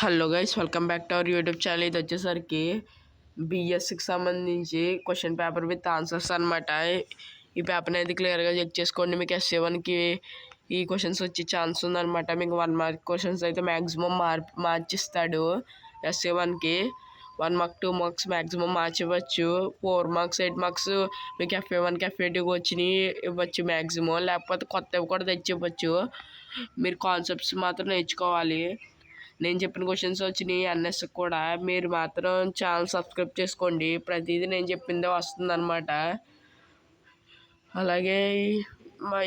Hello guys, welcome back to our YouTube channel. ఇది వచ్చేసరికి బిఎస్సికి సంబంధించి క్వశ్చన్ పేపర్ విత్ ఆన్సర్స్ అనమాట. ఈ పేపర్ని అయితే క్లియర్గా చెక్ చేసుకోండి. మీకు ఎస్ఏ1కి ఈ క్వశ్చన్స్ వచ్చే ఛాన్స్ ఉందన్నమాట. మీకు 1 మార్క్ క్వశ్చన్స్ అయితే మ్యాక్సిమం మార్చిస్తాడు. ఎస్ఏ1కి 1 మార్క్ 2 మార్క్స్ మ్యాక్సిమం మార్చివ్వచ్చు. 4 మార్క్స్ 8 మార్క్స్ మీకు ఎఫ్ఏ1కి ఎఫ్ఏ2కి వచ్చినాయి ఇవ్వచ్చు మ్యాక్సిమం. లేకపోతే కొత్తవి కూడా తెచ్చి ఇవ్వచ్చు. మీరు కాన్సెప్ట్స్ మాత్రం నేర్చుకోవాలి. నేను చెప్పిన క్వశ్చన్స్ వచ్చినాయి ఎన్ఎస్ కూడా. మీరు మాత్రం ఛానల్ సబ్స్క్రైబ్ చేసుకోండి. ప్రతిదీ నేను చెప్పిందే వస్తుంది అనమాట. అలాగే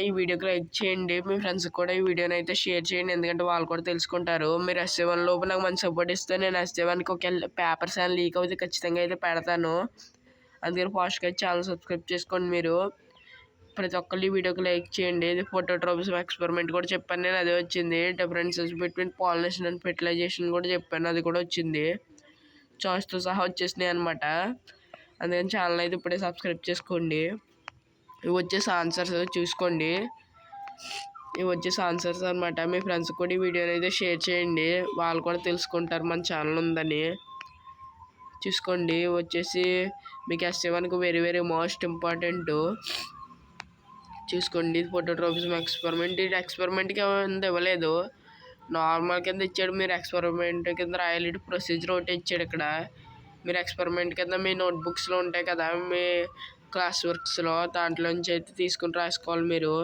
ఈ వీడియోకి లైక్ చేయండి. మీ ఫ్రెండ్స్కి కూడా ఈ వీడియోని అయితే షేర్ చేయండి, ఎందుకంటే వాళ్ళు కూడా తెలుసుకుంటారు. మీరు ఎస్ఏ1 లోపు నాకు మంచి సపోర్ట్ ఇస్తే నేను ఎస్ఏ1కి ఒక పేపర్స్ అని లీక్ అవుతే ఖచ్చితంగా అయితే పెడతాను. అందుకని ఫాస్ట్గా ఛానల్ సబ్స్క్రైబ్ చేసుకోండి. మీరు ప్రతి ఒక్కళ్ళు ఈ వీడియోకి లైక్ చేయండి. ఇది ఫోటోట్రోపిజం ఎక్స్పెరిమెంట్ కూడా చెప్పాను నేను, అదే వచ్చింది. Differences between pollination and fertilisation కూడా చెప్పాను, అది కూడా వచ్చింది. చాయిస్తో సహా వచ్చేసినాయి అనమాట. అందుకని ఛానల్ అయితే ఇప్పుడే సబ్స్క్రైబ్ చేసుకోండి. ఇవి వచ్చేసి ఆన్సర్స్ చూసుకోండి. ఇవి వచ్చేసి ఆన్సర్స్ అనమాట. మీ ఫ్రెండ్స్కి కూడా ఈ వీడియోని అయితే షేర్ చేయండి, వాళ్ళు కూడా తెలుసుకుంటారు మన ఛానల్ ఉందని. చూసుకోండి. వచ్చేసి మీకు ఎస్ఏ1కి వెరీ వెరీ మోస్ట్ ఇంపార్టెంట్. చూసుకోండి. Phototropism experiment. ఇది ఎక్స్పెరిమెంట్కి ఏమైనా ఇవ్వలేదు, నార్మల్ కింద ఇచ్చాడు. మీరు ఎక్స్పెరిమెంట్ కింద రాయాలి. ప్రొసీజర్ ఒకటి ఇచ్చాడు ఇక్కడ. మీరు ఎక్స్పెరిమెంట్ కింద మీ నోట్బుక్స్లో ఉంటాయి కదా, మీ క్లాస్ వర్క్స్లో, దాంట్లోంచి అయితే తీసుకుని రాసుకోవాలి మీరు.